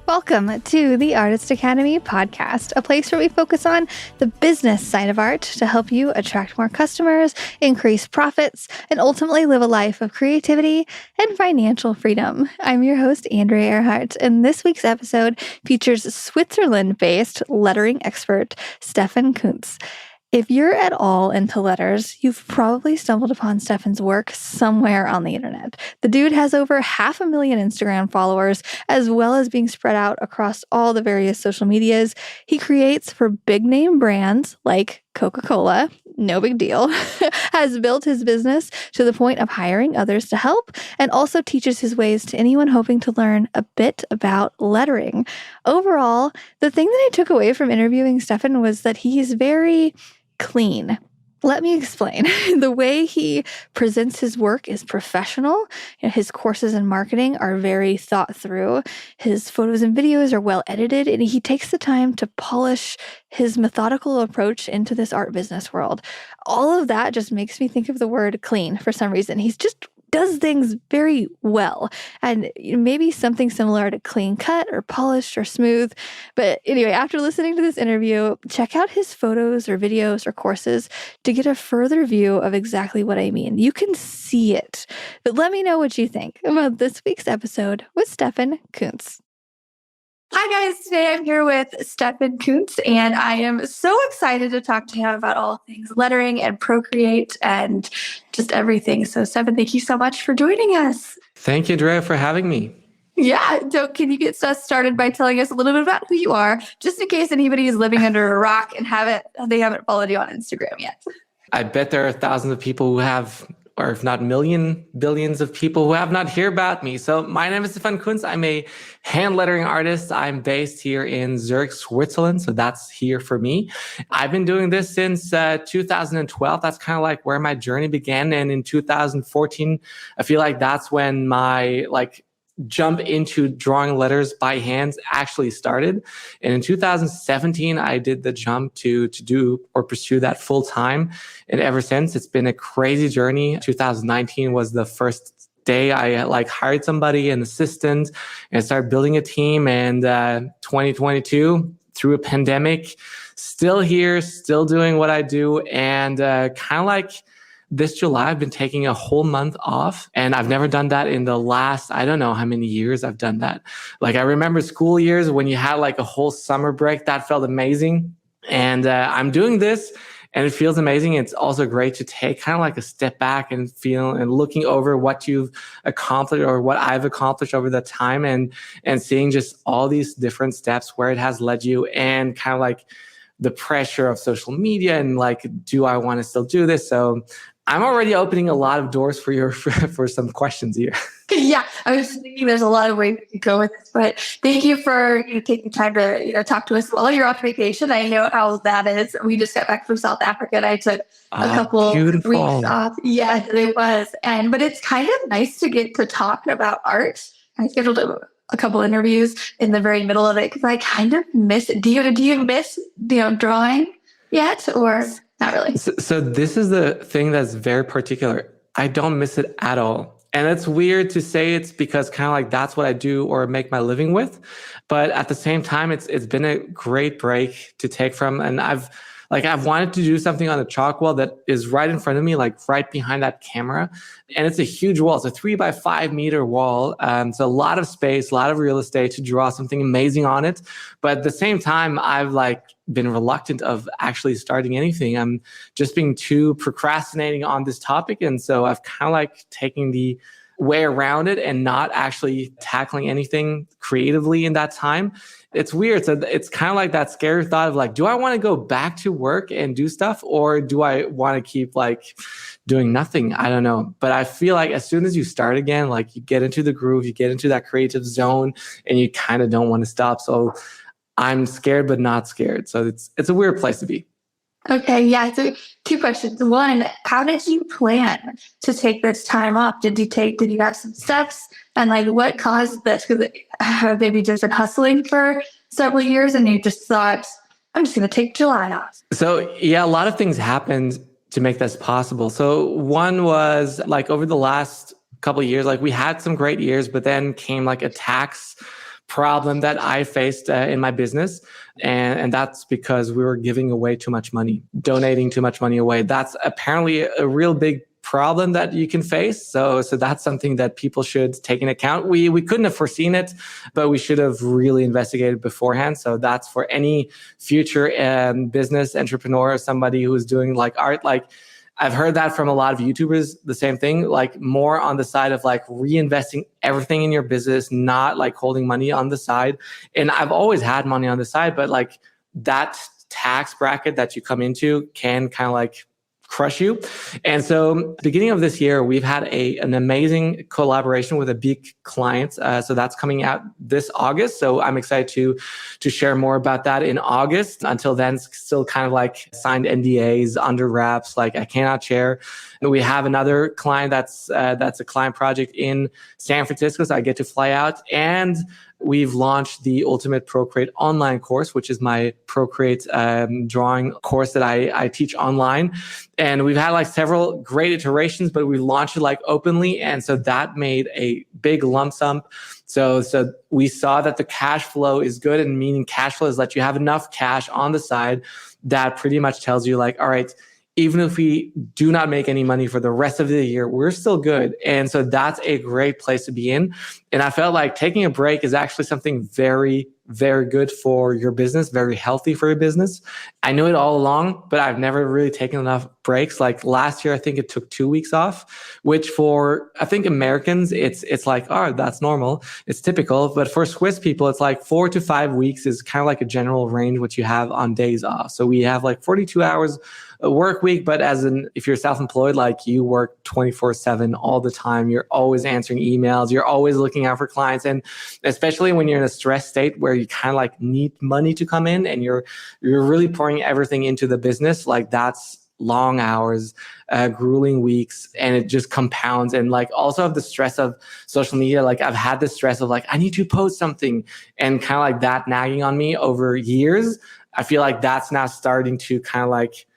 Welcome to the Artist Academy podcast, a place where we focus on the business side of art to help you attract more customers, increase profits, and ultimately live a life of creativity and financial freedom. I'm your host, Andrea Earhart, and this week's episode features Switzerland-based lettering expert Stefan Kunz. If you're at all into letters, you've probably stumbled upon Stefan's work somewhere on the internet. The dude has over 500,000 Instagram followers, as well as being spread out across all the various social medias. He creates for big name brands like Coca-Cola, no big deal, has built his business to the point of hiring others to help, and also teaches his ways to anyone hoping to learn a bit about lettering. Overall, the thing that I took away from interviewing Stefan was that he's very clean. Let me explain. The way he presents his work is professional. His courses in marketing are very thought through. His photos and videos are well edited, and he takes the time to polish his methodical approach into this art business world. All of that just makes me think of the word clean for some reason. He's just does things very well, and maybe something similar to clean cut or polished or smooth. But anyway, after listening to this interview, check out his photos or videos or courses to get a further view of exactly what I mean. You can see it. But let me know what you think about this week's episode with Stefan Kunz. Hi guys, today I'm here with Stefan Kunz, and I am so excited to talk to him about all things lettering and ProCreate and just everything. So Stefan, thank you so much for joining us. Thank you, Andrea, for having me. Yeah, so can you get us started by telling us a little bit about who you are, just in case anybody is living under a rock and they haven't followed you on Instagram yet? I bet there are thousands of people who have, or if not billions of people who have not heard about me. So my name is Stefan Kunz. I'm a hand lettering artist. I'm based here in Zurich, Switzerland. So that's here for me. I've been doing this since 2012. That's kind of like where my journey began. And in 2014, I feel like that's when my jump into drawing letters by hands actually started. And in 2017, I did the jump to do or pursue that full time. And ever since, it's been a crazy journey. 2019 was the first day I hired somebody, an assistant, and started building a team. And 2022, through a pandemic, still here, still doing what I do. And kind of like this July, I've been taking a whole month off, and I've never done that in the last, I don't know how many years I've done that. I remember school years when you had a whole summer break. That felt amazing. And I'm doing this, and it feels amazing. It's also great to take kind of a step back and feel and looking over what you've accomplished or what I've accomplished over the time, and seeing just all these different steps where it has led you, and kind of the pressure of social media and do I want to still do this? So I'm already opening a lot of doors for some questions here. Yeah, I was thinking there's a lot of ways we could go with this, but thank you for taking time to talk to us while you're on vacation. I know how that is. We just got back from South Africa, and I took a couple weeks off. Yeah, it was, but it's kind of nice to get to talk about art. I scheduled a couple interviews in the very middle of it because I kind of miss it. Do you miss drawing yet, or not really? So this is the thing that's very particular. I don't miss it at all. And it's weird to say it's because kind of that's what I do or make my living with. But at the same time, it's been a great break to take from. And I've wanted to do something on the chalk wall that is right in front of me, right behind that camera. And it's a huge wall. It's a 3x5 meter wall. It's a lot of space, a lot of real estate to draw something amazing on it. But at the same time, I've been reluctant of actually starting anything. I'm just being too procrastinating on this topic. And so I've kind of taking the way around it and not actually tackling anything creatively in that time. It's weird. So it's kind of that scary thought of do I want to go back to work and do stuff, or do I want to keep doing nothing? I don't know. But I feel as soon as you start again, you get into the groove, you get into that creative zone, and you kind of don't want to stop. So I'm scared, but not scared. So it's a weird place to be. Okay, yeah. So 2 questions. One, how did you plan to take this time off? Did you have some steps? And what caused this? Because maybe just been hustling for several years and you just thought, I'm just going to take July off. So yeah, a lot of things happened to make this possible. So one was over the last couple of years, we had some great years, but then came a tax problem that I faced in my business. And that's because we were giving away too much money, donating too much money away. That's apparently a real big problem that you can face. So that's something that people should take into account. We couldn't have foreseen it, but we should have really investigated beforehand. So that's for any future business entrepreneur or somebody who's doing like art. Like I've heard that from a lot of YouTubers, the same thing, like more on the side of like reinvesting everything in your business, not like holding money on the side. And I've always had money on the side, but like that tax bracket that you come into can kind of like crush you. And so beginning of this year, we've had an amazing collaboration with a big client. So that's coming out this August. So I'm excited to share more about that in August. Until then, still kind of like signed NDAs, under wraps, like I cannot share. And we have another client that's a client project in San Francisco. So I get to fly out, and we've launched the Ultimate ProCreate online course, which is my ProCreate drawing course that I teach online. And we've had like several great iterations, but we launched it like openly. And so that made a big lump sum. So we saw that the cash flow is good, and meaning cash flow is that you have enough cash on the side that pretty much tells you like, all right, even if we do not make any money for the rest of the year, we're still good. And so that's a great place to be in. And I felt like taking a break is actually something very, very good for your business, very healthy for your business. I knew it all along, but I've never really taken enough breaks. Like last year, I think it took 2 weeks off, which for, I think Americans, it's like, oh, that's normal. It's typical. But for Swiss people, it's like 4 to 5 weeks is kind of like a general range, what you have on days off. So we have like 42 hours a work week, but if you're self-employed, like you work 24/7 all the time, you're always answering emails, you're always looking out for clients. And especially when you're in a stress state where you kind of like need money to come in and you're really pouring everything into the business, like that's long hours, grueling weeks, and it just compounds. And like also have the stress of social media. Like I've had the stress of like, I need to post something, and kind of like that nagging on me over years. I feel like that's now starting to kind of like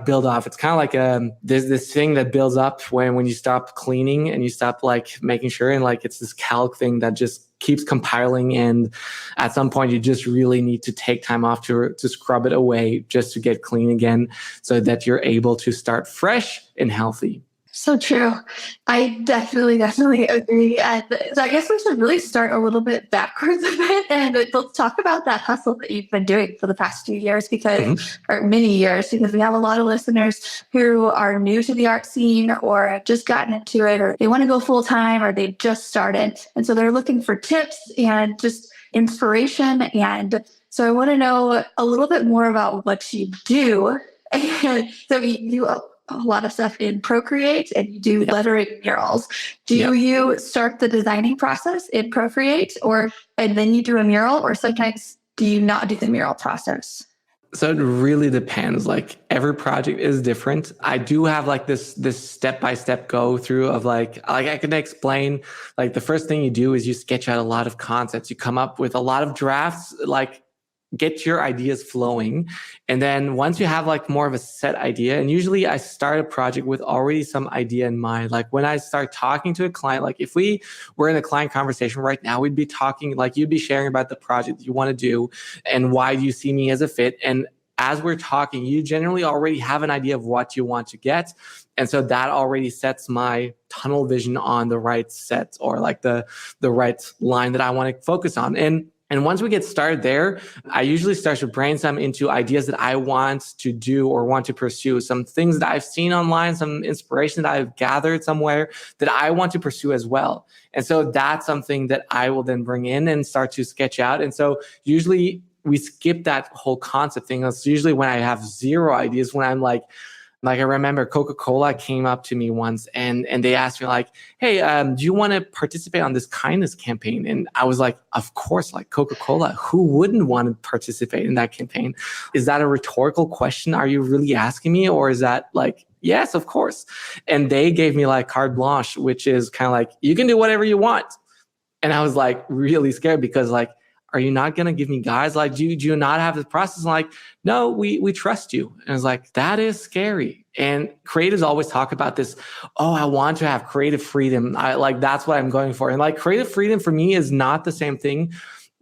build off. It's kind of like there's this thing that builds up when you stop cleaning and you stop like making sure, and like it's this calc thing that just keeps compiling, and at some point you just really need to take time off to scrub it away just to get clean again, so that you're able to start fresh and healthy. So true. I definitely agree. And so I guess we should really start a little bit backwards a bit, and let's talk about that hustle that you've been doing for the past few years, or many years, because we have a lot of listeners who are new to the art scene or have just gotten into it, or they want to go full time, or they just started. And so they're looking for tips and just inspiration. And so I want to know a little bit more about what you do. And so you a lot of stuff in ProCreate, and you do lettering murals. Do you start the designing process in ProCreate, and then you do a mural, or sometimes do you not do the mural process? So it really depends. Like every project is different. I do have like this step-by-step go through of like I can explain, like the first thing you do is you sketch out a lot of concepts. You come up with a lot of drafts, like get your ideas flowing. And then once you have like more of a set idea, and usually I start a project with already some idea in mind. Like when I start talking to a client, like if we were in a client conversation right now, we'd be talking, like you'd be sharing about the project you want to do and why do you see me as a fit. And as we're talking, you generally already have an idea of what you want to get. And so that already sets my tunnel vision on the right set, or like the right line that I want to focus on. And once we get started there, I usually start to brainstorm into ideas that I want to do or want to pursue, some things that I've seen online, some inspiration that I've gathered somewhere that I want to pursue as well. And so that's something that I will then bring in and start to sketch out. And so usually we skip that whole concept thing. That's usually when I have zero ideas, when I'm like I remember Coca-Cola came up to me once and they asked me like, hey, do you want to participate on this kindness campaign? And I was like, of course, like Coca-Cola, who wouldn't want to participate in that campaign? Is that a rhetorical question? Are you really asking me? Or is that like, yes, of course. And they gave me like carte blanche, which is kind of like, you can do whatever you want. And I was like really scared because like, are you not going to give me guides? Like, do you not have this process? And like, no, we trust you. And it's like, that is scary. And creatives always talk about this. Oh, I want to have creative freedom. That's what I'm going for. And like creative freedom for me is not the same thing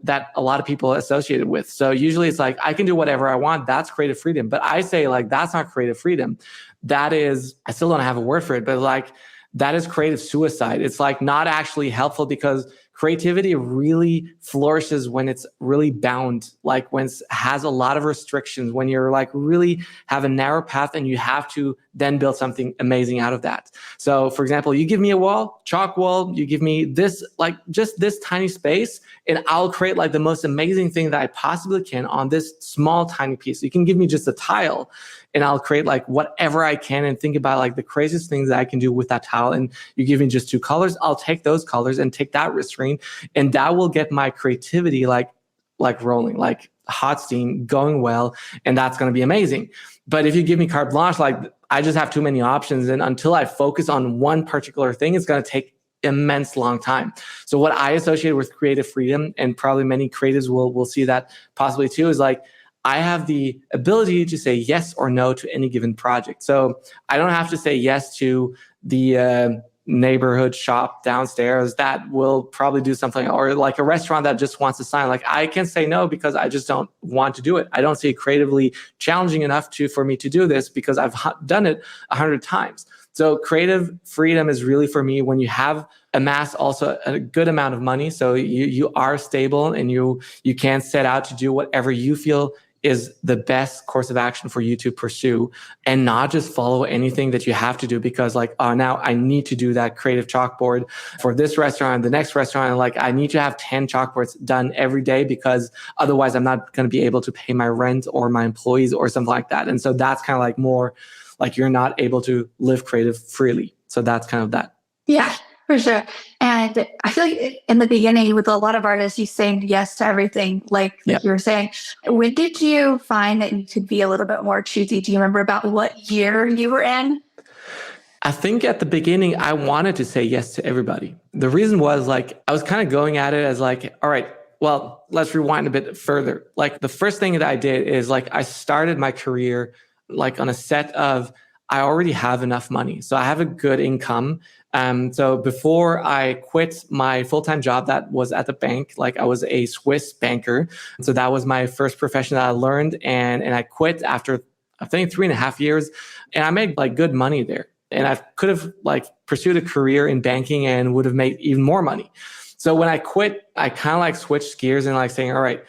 that a lot of people associate it with. So usually it's like, I can do whatever I want. That's creative freedom. But I say like, that's not creative freedom. That is, I still don't have a word for it, but like, that is creative suicide. It's like not actually helpful, because creativity really flourishes when it's really bound, like when it has a lot of restrictions, when you're like really have a narrow path and you have to then build something amazing out of that. So for example, you give me a wall, chalk wall, you give me this, like just this tiny space, and I'll create like the most amazing thing that I possibly can on this small, tiny piece. You can give me just a tile and I'll create like whatever I can and think about like the craziest things that I can do with that tile. And you give me just 2 colors, I'll take those colors and take that restraint, and that will get my creativity like rolling, like hot steam going well. And that's going to be amazing. But if you give me carte blanche, like I just have too many options. And until I focus on one particular thing, it's going to take immense long time. So what I associate with creative freedom, and probably many creatives will see that possibly too, is like, I have the ability to say yes or no to any given project. So I don't have to say yes to the neighborhood shop downstairs that will probably do something, or like a restaurant that just wants a sign. Like I can say no because I just don't want to do it. I don't see it creatively challenging enough for me to do this because I've done it 100 times. So creative freedom is really for me when you have amassed also a good amount of money. So you are stable and you can set out to do whatever you feel is the best course of action for you to pursue, and not just follow anything that you have to do because like, oh, now I need to do that creative chalkboard for this restaurant, the next restaurant. And like, I need to have 10 chalkboards done every day because otherwise I'm not going to be able to pay my rent or my employees or something like that. And so that's kind of like more like you're not able to live creative freely. So that's kind of that. Yeah, for sure. And I feel like in the beginning with a lot of artists, you saying yes to everything, like you were saying. When did you find that you could be a little bit more choosy? Do you remember about what year you were in? I think at the beginning, I wanted to say yes to everybody. The reason was like, I was kind of going at it as like, all right, well, let's rewind a bit further. Like the first thing that I did is like, I started my career like on a set of, I already have enough money. So I have a good income. So before I quit my full-time job that was at the bank, like I was a Swiss banker. So that was my first profession that I learned. And I quit after, I think 3.5 years. And I made like good money there. And I could have like pursued a career in banking and would have made even more money. So when I quit, I kind of like switched gears and like saying, all right,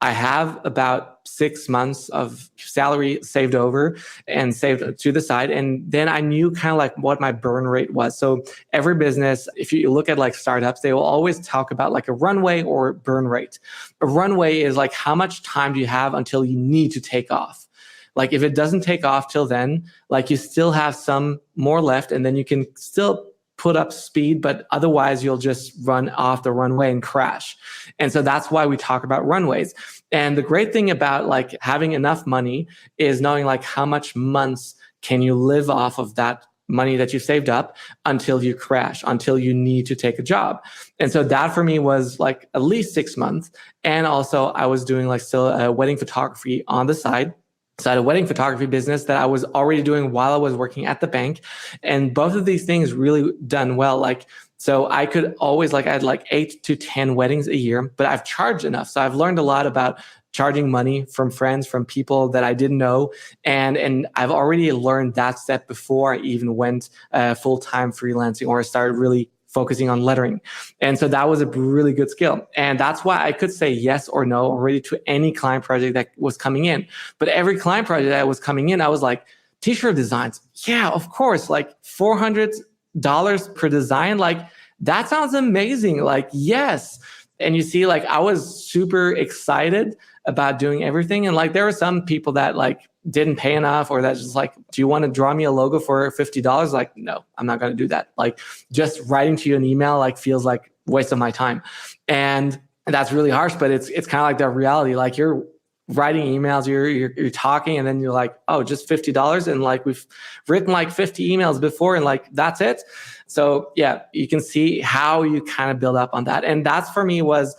I have about 6 months of salary saved over and saved to the side. And then I knew kind of like what my burn rate was. So every business, if you look at like startups, they will always talk about like a runway or burn rate. A runway is like how much time do you have until you need to take off? Like if it doesn't take off till then, like you still have some more left and then you can still put up speed, but otherwise you'll just run off the runway and crash. And so that's why we talk about runways. And the great thing about like having enough money is knowing like how much months can you live off of that money that you saved up until you crash, until you need to take a job. And so that for me was like at least 6 months. And also I was doing like still wedding photography on the side. So I had a wedding photography business that I was already doing while I was working at the bank. And both of these things really done well. Like, so I could always I had like 8 to 10 weddings a year, but I've charged enough. So I've learned a lot about charging money from friends, from people that I didn't know. And I've already learned that step before I even went full-time freelancing or started really focusing on lettering. And so that was a really good skill. And that's why I could say yes or no already to any client project that was coming in. But every client project that was coming in, I was like, t-shirt designs. Yeah, of course. Like $400 per design. Like that sounds amazing. Like, yes. And you see, like I was super excited about doing everything. And like there were some people that like didn't pay enough, or that's just like, do you want to draw me a logo for $50? Like, no, I'm not going to do that. Like just writing to you an email like feels like a waste of my time. And that's really harsh, but it's kind of like that reality. Like you're writing emails, you're talking, and then you're like, oh, just $50. And like we've written like 50 emails before, and like that's it. So yeah, you can see how you kind of build up on that. And that's for me was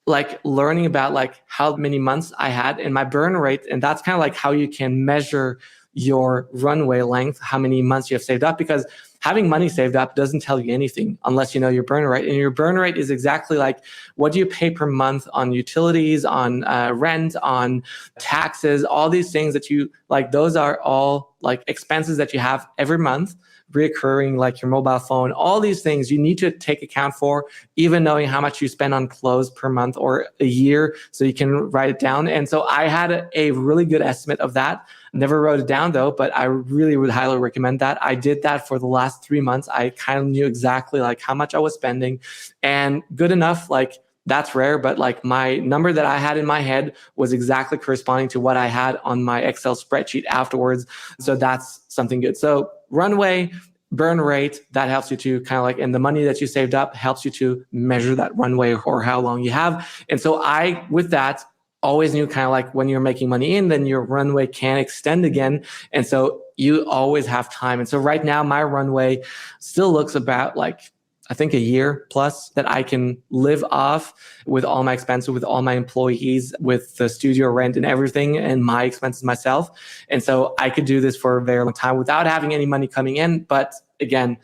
like learning about like how many months I had and my burn rate. And that's kind of like how you can measure your runway length, how many months you have saved up, because having money saved up doesn't tell you anything unless you know your burn rate. And your burn rate is exactly like what do you pay per month on utilities, on rent, on taxes, all these things that you like, those are all like expenses that you have every month, reoccurring, like your mobile phone, all these things you need to take account for, even knowing how much you spend on clothes per month or a year, so you can write it down. And so I had a really good estimate of that. Never wrote it down though, but I really would highly recommend that. I did that for the last 3 months. I kind of knew exactly like how much I was spending, and good enough, like that's rare, but like my number that I had in my head was exactly corresponding to what I had on my Excel spreadsheet afterwards. So that's something good. So runway, burn rate, that helps you to kind of like, and the money that you saved up helps you to measure that runway or how long you have. And so I, with that, always knew kind of like when you're making money in, then your runway can extend again. And so you always have time. And so right now my runway still looks about like, I think a year plus that I can live off with all my expenses, with all my employees, with the studio rent and everything, and my expenses myself. And so I could do this for a very long time without having any money coming in. But again,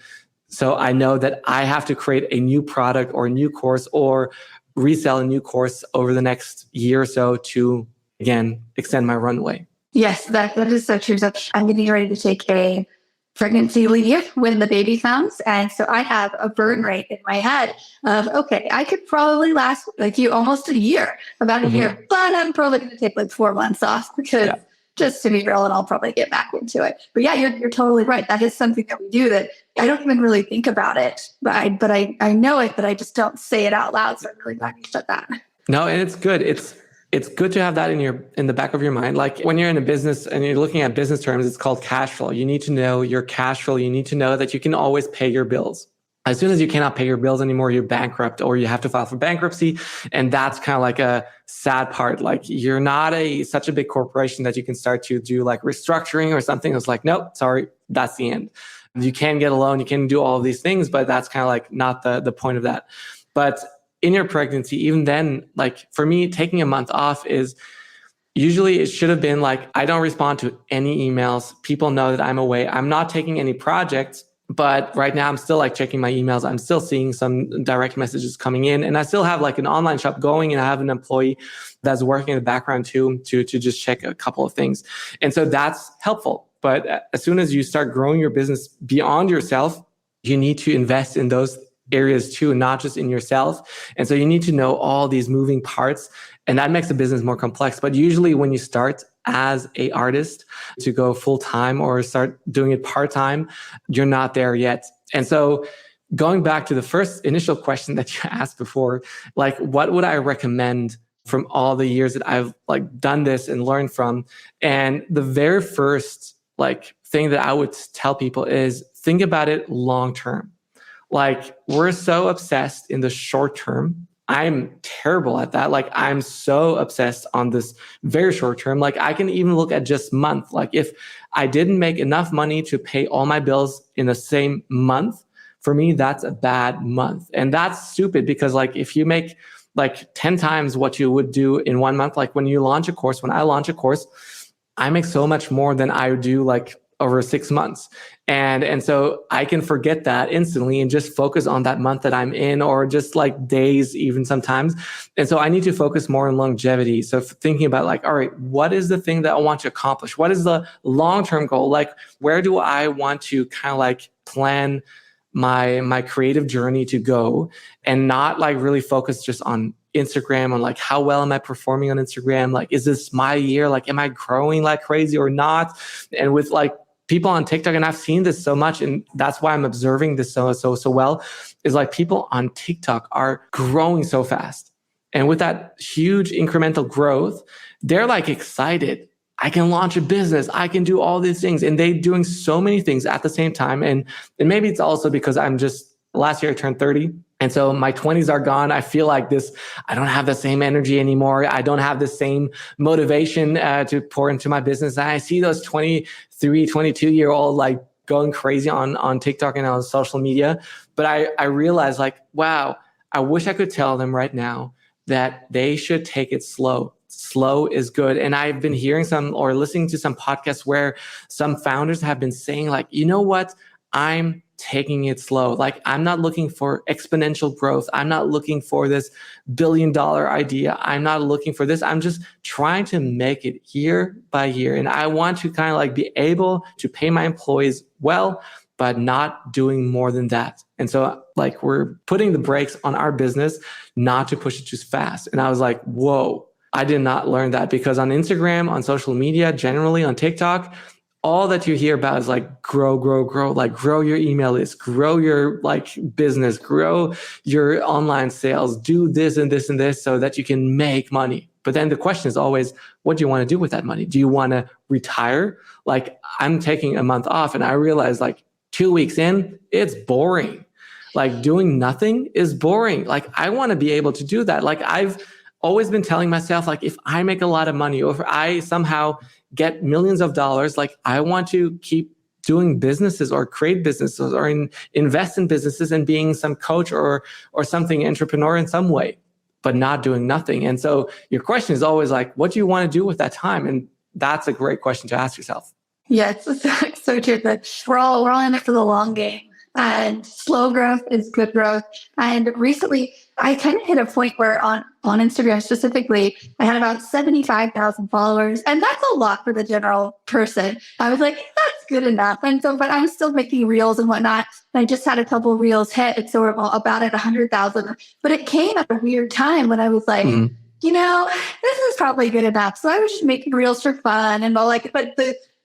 so I know that I have to create a new product or a new course or resell a new course over the next year or so to, again, extend my runway. Yes, that is so true. So I'm getting ready to take a pregnancy leave when the baby comes. And so I have a burn rate in my head of, okay, I could probably last like you almost a year, about a year, but I'm probably going to take like 4 months off because just to be real, and I'll probably get back into it. But yeah, you're totally right. That is something that we do that I don't even really think about it, but I know it, but I just don't say it out loud. So I'm really glad you said that. No, and it's good. It's good to have that in the back of your mind. Like when you're in a business and you're looking at business terms, it's called cash flow. You need to know your cash flow. You need to know that you can always pay your bills. As soon as you cannot pay your bills anymore, you're bankrupt or you have to file for bankruptcy. And that's kind of like a sad part. Like you're not such a big corporation that you can start to do like restructuring or something. It's like, nope, sorry, that's the end. You can get a loan, you can do all of these things, but that's kind of like not the point of that. But in your pregnancy, even then, like for me, taking a month off is usually it should have been like, I don't respond to any emails. People know that I'm away. I'm not taking any projects, but right now I'm still like checking my emails. I'm still seeing some direct messages coming in, and I still have like an online shop going, and I have an employee that's working in the background too, to just check a couple of things. And so that's helpful. But as soon as you start growing your business beyond yourself, you need to invest in those areas too, not just in yourself. And so you need to know all these moving parts, and that makes the business more complex. But usually when you start as an artist to go full-time or start doing it part-time, you're not there yet. And so going back to the first initial question that you asked before, like what would I recommend from all the years that I've like done this and learned from? And the very first like thing that I would tell people is think about it long-term. Like we're so obsessed in the short term. I'm terrible at that. Like I'm so obsessed on this very short term. Like I can even look at just month. Like if I didn't make enough money to pay all my bills in the same month, for me, that's a bad month. And that's stupid because like if you make like 10 times what you would do in 1 month, like when you launch a course, when I launch a course, I make so much more than I would do like over 6 months. And so I can forget that instantly and just focus on that month that I'm in, or just like days even sometimes. And so I need to focus more on longevity. So thinking about like, all right, what is the thing that I want to accomplish? What is the long-term goal? Like, where do I want to kind of like plan my creative journey to go, and not like really focus just on Instagram, on like how well am I performing on Instagram? Like, is this my year? Like, am I growing like crazy or not? And with like people on TikTok, and I've seen this so much, and that's why I'm observing this so well, is like people on TikTok are growing so fast. And with that huge incremental growth, they're like excited. I can launch a business. I can do all these things. And they're doing so many things at the same time. And maybe it's also because last year I turned 30. And so my 20s are gone. I feel like I don't have the same energy anymore. I don't have the same motivation to pour into my business. And I see those 23, 22-year-old like going crazy on TikTok and on social media. But I realize like, wow, I wish I could tell them right now that they should take it slow. Slow is good. And I've been hearing some or listening to some podcasts where some founders have been saying like, you know what? I'm taking it slow. Like, I'm not looking for exponential growth. I'm not looking for this $1 billion idea. I'm not looking for this. I'm just trying to make it year by year. And I want to kind of like be able to pay my employees well, but not doing more than that. And so like we're putting the brakes on our business not to push it too fast. And I was like, whoa, I did not learn that, because on Instagram, on social media, generally on TikTok, all that you hear about is like grow, like grow your email list, grow your like business, grow your online sales, do this and this and this so that you can make money. But then the question is always, what do you want to do with that money? Do you want to retire? Like, I'm taking a month off and I realized like 2 weeks in, it's boring. Like, doing nothing is boring. Like, I want to be able to do that. Like, I've always been telling myself, like, if I make a lot of money or if I somehow get millions of dollars, like, I want to keep doing businesses or create businesses or invest in businesses and being some coach or something entrepreneur in some way, but not doing nothing. And so your question is always like, what do you want to do with that time? And that's a great question to ask yourself. Yeah, it's so true that we're all in it for the long game, and slow growth is good growth. And recently, I kind of hit a point where on Instagram specifically, I had about 75,000 followers, and that's a lot for the general person. I was like, that's good enough. And so, but I'm still making reels and whatnot. And I just had a couple reels hit, and so we're about at 100,000. But it came at a weird time when I was like, you know, this is probably good enough. So I was just making reels for fun and all, like, but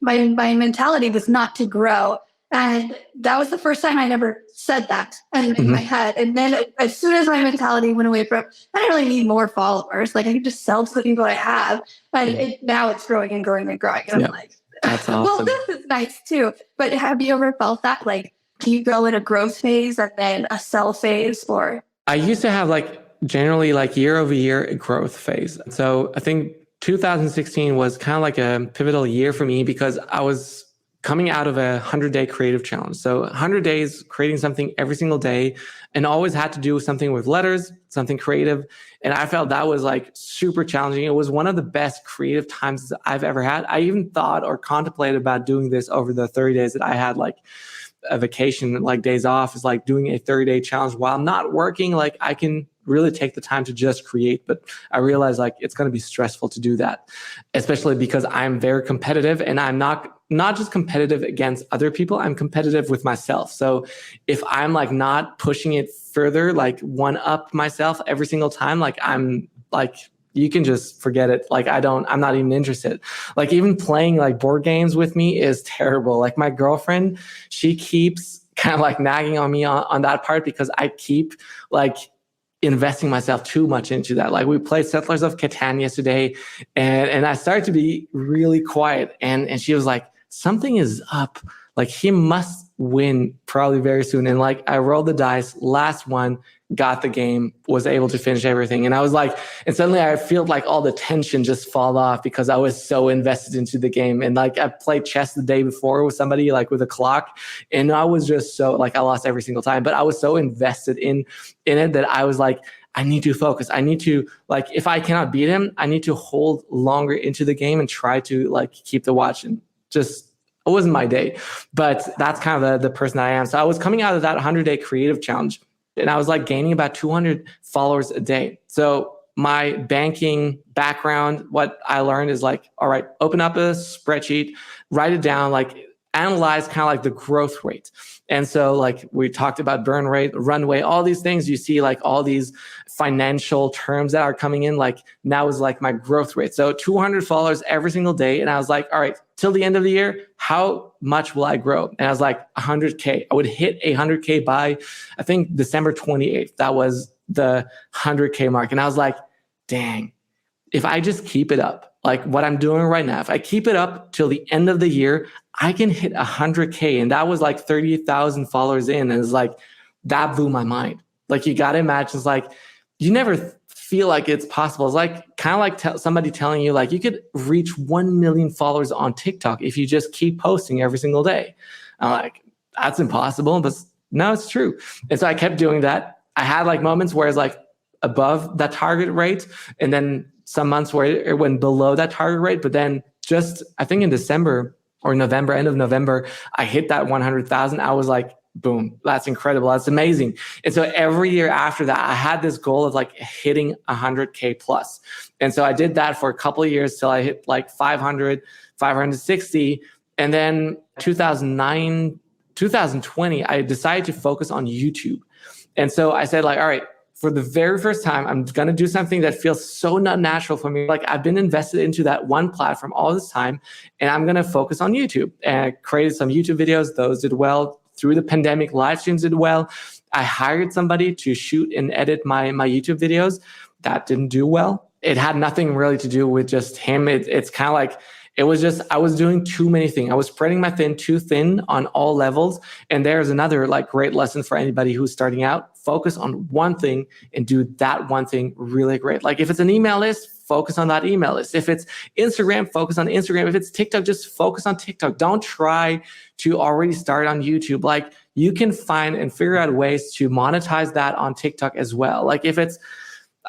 my mentality was not to grow. And that was the first time I never said that in my head. And then as soon as my mentality went away from, I don't really need more followers. Like, I can just sell to the people I have. And now it's growing and growing and growing. And I'm like, that's awesome. Well, this is nice too. But have you ever felt that? Like, do you go in a growth phase and then a sell phase? Or I used to have like generally like year over year growth phase. So I think 2016 was kind of like a pivotal year for me because I was coming out of a 100-day creative challenge. So 100 days creating something every single day, and always had to do something with letters, something creative. And I felt that was like super challenging. It was one of the best creative times I've ever had. I even thought or contemplated about doing this over the 30 days that I had like a vacation, like days off, is like doing a 30-day challenge while not working. Like, I can really take the time to just create. But I realized like it's going to be stressful to do that, especially because I'm very competitive, and I'm not just competitive against other people. I'm competitive with myself. So if I'm like not pushing it further, like one up myself every single time, like I'm like, you can just forget it. Like, I'm not even interested. Like, even playing like board games with me is terrible. Like, my girlfriend, she keeps kind of like nagging on me on that part because I keep like investing myself too much into that. Like, we played Settlers of Catan yesterday, and I started to be really quiet. And she was like, something is up. Like, he must win probably very soon. And like, I rolled the dice, last one, got the game, was able to finish everything. And I was like, and suddenly I feel like all the tension just fall off because I was so invested into the game. And like, I played chess the day before with somebody, like with a clock. And I was just so like, I lost every single time, but I was so invested in it that I was like, I need to focus. I need to, like, if I cannot beat him, I need to hold longer into the game and try to like keep the watch. And just, it wasn't my day, but that's kind of the person I am. So I was coming out of that 100-day creative challenge, and I was like gaining about 200 followers a day. So my banking background, what I learned is like, all right, open up a spreadsheet, write it down, like analyze kind of like the growth rate. And so like we talked about burn rate, runway, all these things, you see like all these financial terms that are coming in, like now is like my growth rate. So 200 followers every single day. And I was like, all right, till the end of the year, how much will I grow? And I was like 100K. I would hit 100K by, I think, December 28th. That was the 100K mark. And I was like, dang, if I just keep it up, like what I'm doing right now, if I keep it up till the end of the year, I can hit 100K. And that was like 30,000 followers in. And it's like, that blew my mind. Like, you got to imagine, it's like, you never feel like it's possible. It's like kind of like somebody telling you like you could reach 1 million followers on TikTok if you just keep posting every single day. I'm like, that's impossible, but no, it's true. And so I kept doing that. I had like moments where it's like, above that target rate. And then some months where it went below that target rate. But then just, I think in December or November, end of November, I hit that 100,000. I was like, boom, that's incredible. That's amazing. And so every year after that, I had this goal of like hitting 100K plus. And so I did that for a couple of years till I hit like 500, 560. And then 2020, I decided to focus on YouTube. And so I said like, all right, for the very first time, I'm going to do something that feels so not natural for me. Like I've been invested into that one platform all this time, and I'm going to focus on YouTube. And I created some YouTube videos. Those did well. Through the pandemic, live streams did well. I hired somebody to shoot and edit my YouTube videos. That didn't do well. It had nothing really to do with just him. It's kind of like, it was just, I was doing too many things. I was spreading my thin too thin on all levels. And there's another like great lesson for anybody who's starting out. Focus on one thing and do that one thing really great. Like if it's an email list, focus on that email list. If it's Instagram, focus on Instagram. If it's TikTok, just focus on TikTok. Don't try to already start on YouTube. Like you can find and figure out ways to monetize that on TikTok as well. Like if it's,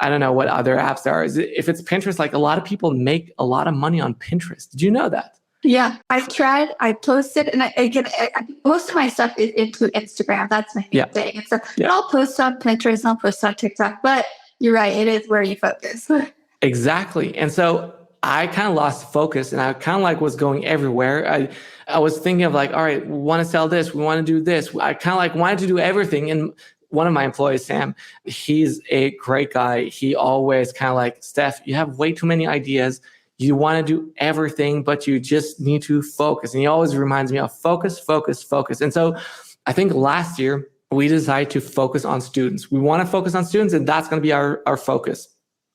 I don't know what other apps there are. If it's Pinterest, like a lot of people make a lot of money on Pinterest. Did you know that? Yeah, I've tried. I posted, and most of my stuff is into Instagram. That's my main thing. And so I'll post on Pinterest, I'll post on TikTok. But you're right, it is where you focus. Exactly. And so I kind of lost focus, and I kind of like was going everywhere. I was thinking of like, all right, we want to sell this, we want to do this. I kind of like wanted to do everything. And one of my employees, Sam, he's a great guy. He always kind of like, Steph, you have way too many ideas. You want to do everything, but you just need to focus. And he always reminds me of focus, focus, focus. And so I think last year we decided to focus on students. We want to focus on students, and that's going to be our focus.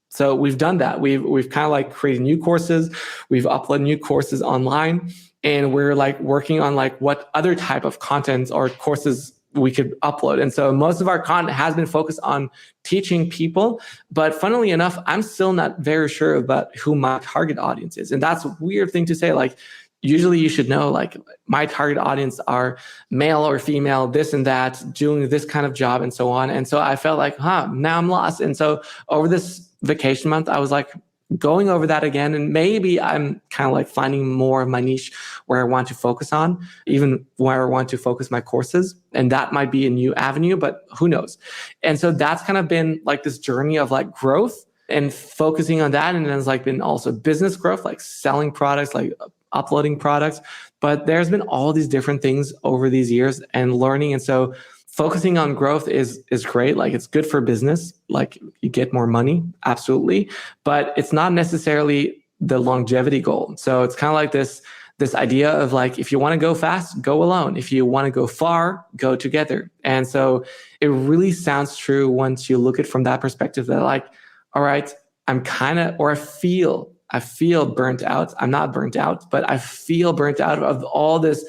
So we've done that. We've kind of like created new courses. We've uploaded new courses online, and we're like working on like what other type of content or courses we could upload. And so most of our content has been focused on teaching people. But funnily enough, I'm still not very sure about who my target audience is. And that's a weird thing to say. Like, usually you should know, like, my target audience are male or female, this and that, doing this kind of job and so on. And so I felt like, now I'm lost. And so over this vacation month, I was like, going over that again, and maybe I'm kind of like finding more of my niche where I want to focus on, even where I want to focus my courses. And that might be a new avenue, but who knows? And so that's kind of been like this journey of like growth and focusing on that. And then it's like been also business growth, like selling products, like uploading products. But there's been all these different things over these years and learning. And so focusing on growth is great. Like, it's good for business. Like, you get more money, absolutely. But it's not necessarily the longevity goal. So it's kind of like this idea of like, if you want to go fast, go alone. If you want to go far, go together. And so it really sounds true once you look at it from that perspective, that like, all right, I'm kind of, or I feel burnt out. I'm not burnt out, but I feel burnt out of all this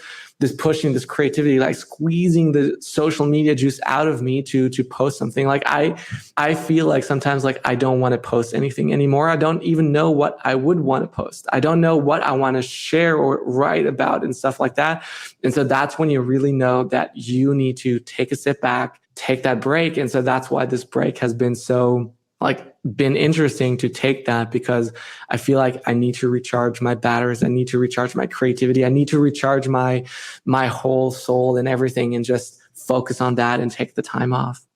pushing, this creativity, like squeezing the social media juice out of me to post something. Like I feel like sometimes like I don't want to post anything anymore. I don't even know what I would want to post. I don't know what I want to share or write about and stuff like that. And so that's when you really know that you need to take a step back, take that break. And so that's why this break has been been interesting to take that, because I feel like I need to recharge my batteries. I need to recharge my creativity. I need to recharge my whole soul and everything, and just focus on that and take the time off.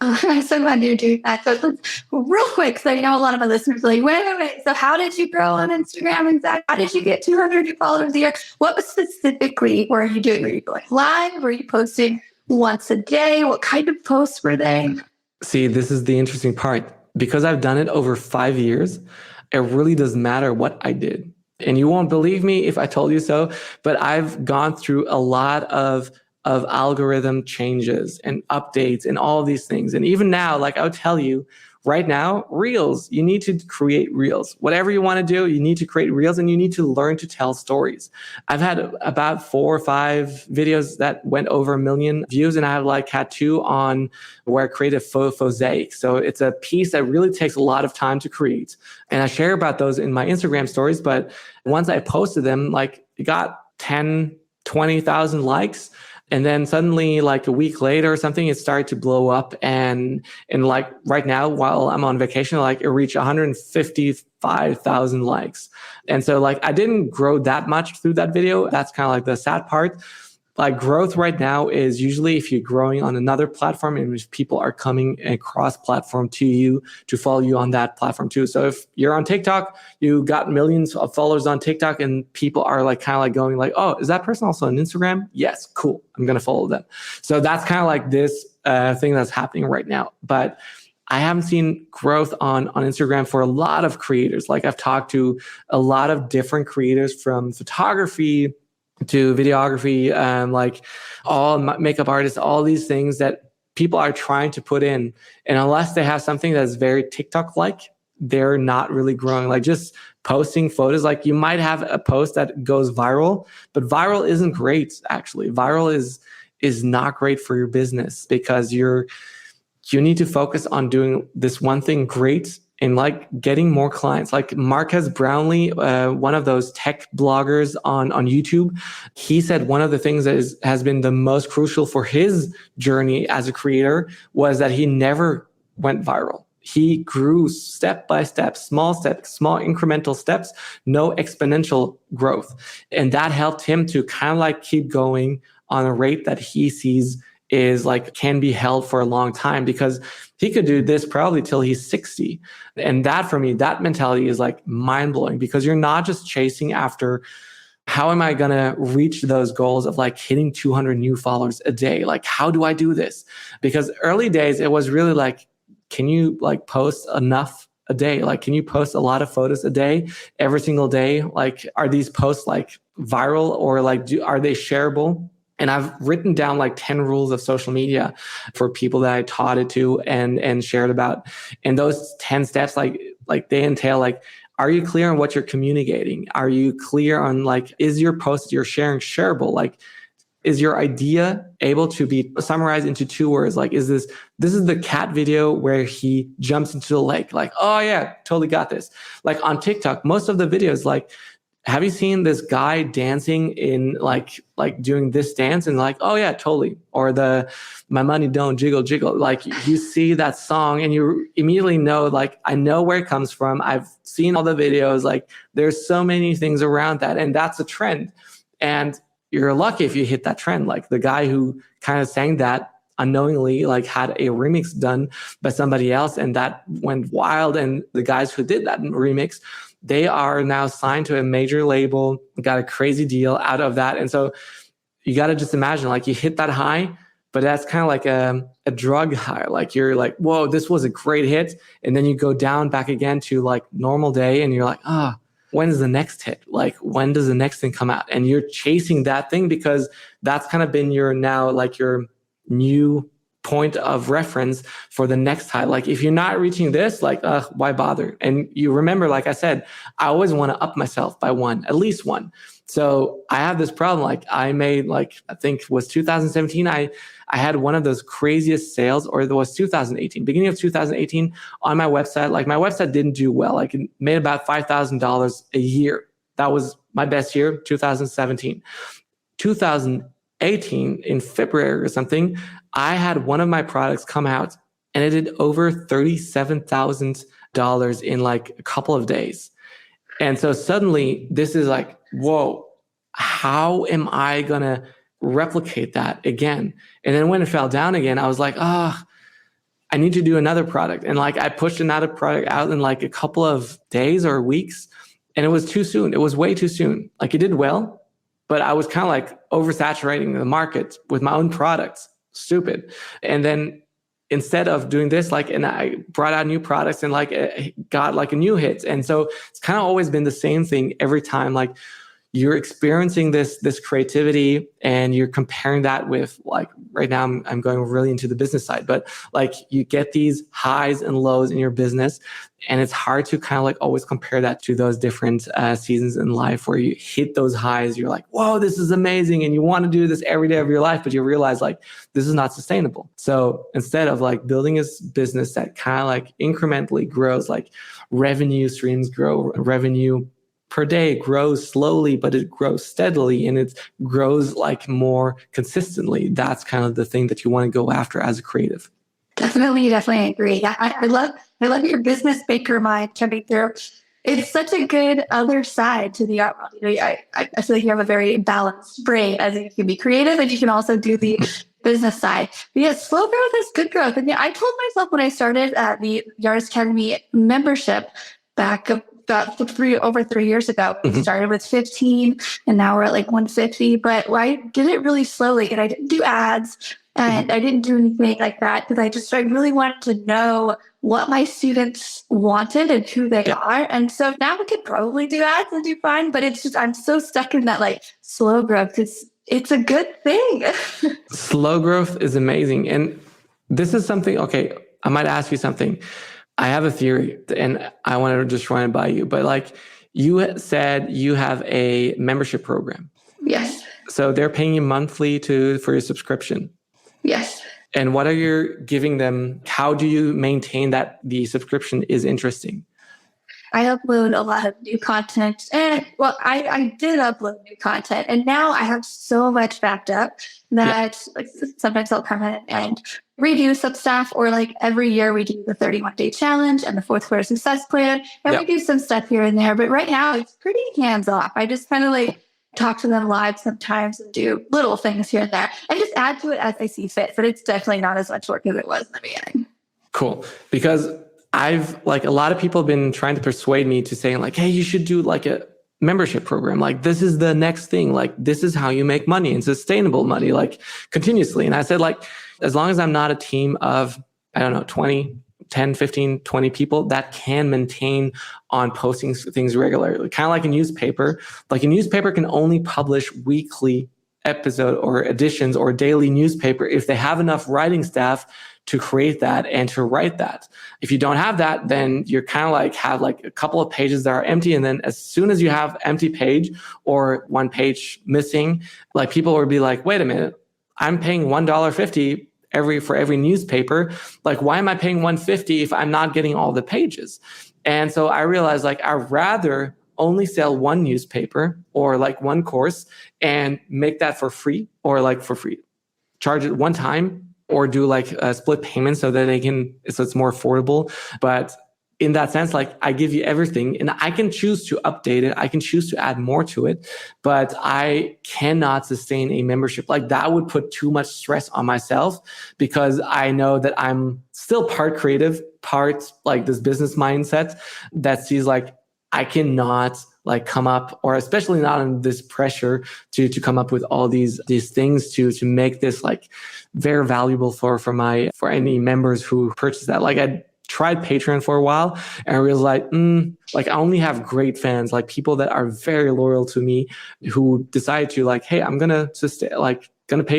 I'm so glad you're doing that. So real quick, so I know a lot of my listeners are like, wait. So how did you grow on Instagram? Exactly. How did you get 200 followers a year? What was specifically were you doing? Were you going live? Were you posting once a day? What kind of posts were they? See, this is the interesting part. Because I've done it over 5 years, it really doesn't matter what I did. And you won't believe me if I told you so, but I've gone through a lot of algorithm changes and updates and all of these things. And even now, like, I'll tell you right now, Reels, you need to create Reels. Whatever you want to do, you need to create Reels, and you need to learn to tell stories. I've had about 4 or 5 videos that went over 1 million views, and I have had 2 on where I create a mosaic. So it's a piece that really takes a lot of time to create. And I share about those in my Instagram stories, but once I posted them, like, it got 10, 20,000 likes. And then suddenly like a week later or something, it started to blow up. And like right now, while I'm on vacation, like it reached 155,000 likes. And so like I didn't grow that much through that video. That's kind of like the sad part. Like growth right now is usually if you're growing on another platform and if people are coming across platform to you to follow you on that platform too. So if you're on TikTok, you got millions of followers on TikTok and people are like kind of like going like, oh, is that person also on Instagram? Yes, cool. I'm going to follow them. So that's kind of like this thing that's happening right now. But I haven't seen growth on Instagram for a lot of creators. Like I've talked to a lot of different creators from photography to videography, like all makeup artists, all these things that people are trying to put in. And unless they have something that's very TikTok-like, they're not really growing. Like just posting photos, like you might have a post that goes viral, but viral isn't great, actually. Viral is not great for your business because you need to focus on doing this one thing great and like getting more clients. Like Marques Brownlee, one of those tech bloggers on YouTube, he said one of the things that has been the most crucial for his journey as a creator was that he never went viral. He grew step by step, small incremental steps, no exponential growth. And that helped him to kind of like keep going on a rate that he sees is like can be held for a long time, because he could do this probably till he's 60. And that for me, that mentality is like mind blowing, because you're not just chasing after how am I going to reach those goals of like hitting 200 new followers a day? Like, how do I do this? Because early days, it was really like, can you like post enough a day? Like, can you post a lot of photos a day, every single day? Like, are these posts like viral or like, are they shareable? And I've written down like 10 rules of social media for people that I taught it to and shared about. And those 10 steps, like they entail like, are you clear on what you're communicating? Are you clear on like, is your post you're sharing shareable? Like, is your idea able to be summarized into 2 words? Like, this is the cat video where he jumps into the lake. Like, oh yeah, totally got this. Like on TikTok, most of the videos, like, have you seen this guy dancing in like doing this dance and like, oh yeah, totally. Or my money don't jiggle, jiggle. Like you see that song and you immediately know, like, I know where it comes from. I've seen all the videos. Like there's so many things around that. And that's a trend. And you're lucky if you hit that trend. Like the guy who kind of sang that unknowingly, like had a remix done by somebody else and that went wild. And the guys who did that remix, they are now signed to a major label, got a crazy deal out of that. And so you got to just imagine, like you hit that high, but that's kind of like a drug high. Like you're like, whoa, this was a great hit. And then you go down back again to like normal day and you're like, when is the next hit? Like when does the next thing come out? And you're chasing that thing because that's kind of been your new point of reference for the next high. Like if you're not reaching this, like, why bother? And you remember, like I said, I always want to up myself by at least one. So I have this problem. Like I made I think it was 2017. I had one of those craziest sales, or it was 2018, beginning of 2018 on my website. Like my website didn't do well. Like it made about $5,000 a year. That was my best year, 2017. 2018 in February or something, I had one of my products come out and it did over $37,000 in like a couple of days. And so suddenly this is like, whoa, how am I going to replicate that again? And then when it fell down again, I was like, I need to do another product. And like I pushed another product out in like a couple of days or weeks, and it was too soon. It was way too soon. Like it did well, but I was kind of like oversaturating the market with my own products. Stupid. And then instead of doing this, like, and I brought out new products and like got like a new hit. And so it's kind of always been the same thing every time. Like you're experiencing this creativity and you're comparing that with like right now I'm going really into the business side, but like you get these highs and lows in your business, and it's hard to kind of like always compare that to those different seasons in life where you hit those highs. You're like, whoa, this is amazing. And you want to do this every day of your life, but you realize like this is not sustainable. So instead of like building a business that kind of like incrementally grows, like revenue streams grow, revenue per day grows slowly, but it grows steadily and it grows like more consistently. That's kind of the thing that you want to go after as a creative. Definitely agree. Yeah, I love your business baker mind coming through. It's such a good other side to the art world. I feel like you have a very balanced brain, as you can be creative and you can also do the business side. But yeah, slow growth is good growth. And yeah, I told myself when I started the Artist Academy membership back about over 3 years ago, we started with 15 and now we're at like 150, but I did it really slowly and I didn't do ads and I didn't do anything like that because I really wanted to know what my students wanted and who they are. And so now we could probably do ads and do fine, but it's just, I'm so stuck in that like slow growth. It's a good thing. Slow growth is amazing. And this is something, okay, I might ask you something. I have a theory and I want to just run it by you, but like you said, you have a membership program. Yes. So they're paying you monthly for your subscription. Yes. And what are you giving them? How do you maintain that the subscription is interesting? I upload a lot of new content. And I did upload new content. And now I have so much backed up that like sometimes I'll come in and redo some stuff. Or like every year we do the 31-day challenge and the 4th quarter success plan. And we do some stuff here and there. But right now it's pretty hands off. I just kind of like talk to them live sometimes and do little things here and there and just add to it as I see fit. But it's definitely not as much work as it was in the beginning. Cool. Because I've like a lot of people have been trying to persuade me to saying like, hey, you should do like a membership program. Like this is the next thing. Like this is how you make money and sustainable money, like continuously. And I said like, as long as I'm not a team of, I don't know, 10, 15, 20 people that can maintain on posting things regularly, kind of like a newspaper. Like a newspaper can only publish weekly episode or editions or daily newspaper if they have enough writing staff to create that and to write that. If you don't have that, then you're kind of like have like a couple of pages that are empty. And then as soon as you have empty page or one page missing, like people will be like, wait a minute, I'm paying $1.50 for every newspaper. Like, why am I paying $1.50 if I'm not getting all the pages? And so I realized like, I'd rather only sell one newspaper or like one course and make that for free or like for free, charge it one time or do like a split payment so that so it's more affordable. But in that sense, like I give you everything and I can choose to update it. I can choose to add more to it, but I cannot sustain a membership. Like that would put too much stress on myself because I know that I'm still part creative, part like this business mindset that sees like, I cannot like come up, or especially not in this pressure to come up with all these things to make this like very valuable for any members who purchase that. Like I tried Patreon for a while and I realized like I only have great fans, like people that are very loyal to me who decide to like, hey, I'm gonna pay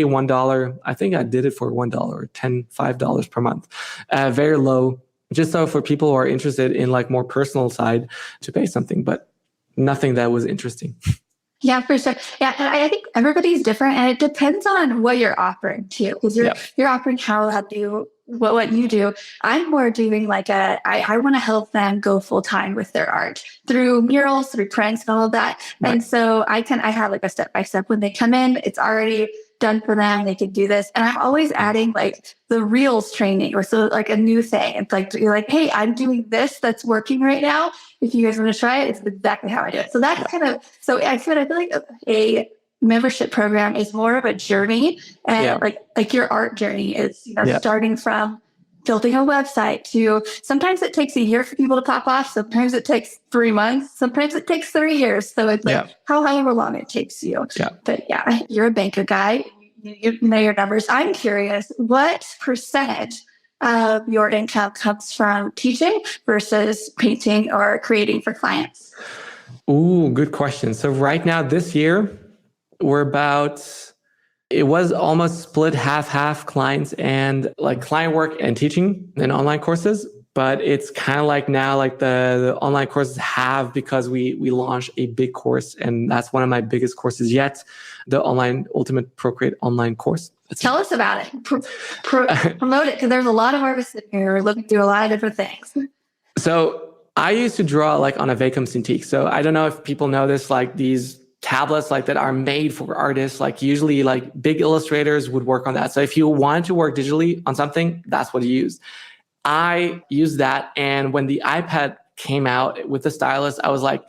$1. I think I did it for $1 or $5 per month. Very low. Just so for people who are interested in like more personal side to pay something, but nothing that was interesting. Yeah, for sure. Yeah, and I think everybody's different, and it depends on what you're offering too. Because you're offering how do what you do. I'm more doing like I want to help them go full time with their art through murals, through prints, and all of that. Right. And so I have like a step by step when they come in. It's already done for them. They can do this. And I'm always adding like the reels training or so like a new thing. It's like, you're like, hey, I'm doing this that's working right now. If you guys want to try it, it's exactly how I do it. So that's so I feel like a membership program is more of a journey and like your art journey is, starting from building a website to sometimes it takes a year for people to pop off. Sometimes it takes 3 months. Sometimes it takes 3 years. So it's like however long it takes you. Yeah. But you're a banker guy. You know your numbers. I'm curious, what percentage of your income comes from teaching versus painting or creating for clients? Ooh, good question. So right now, this year, it was almost split half clients and like client work and teaching and online courses. But it's kind of like now, like the online courses have, because we launched a big course, and that's one of my biggest courses yet, the Ultimate ProCreate online course. Tell us about it. Promote it, because there's a lot of artists in here looking through a lot of different things. So I used to draw like on a Wacom Cintiq. So I don't know if people know this, like these tablets like that are made for artists, like usually like big illustrators would work on that. So if you wanted to work digitally on something, that's what you use. I used that. And when the iPad came out with the stylus, I was like,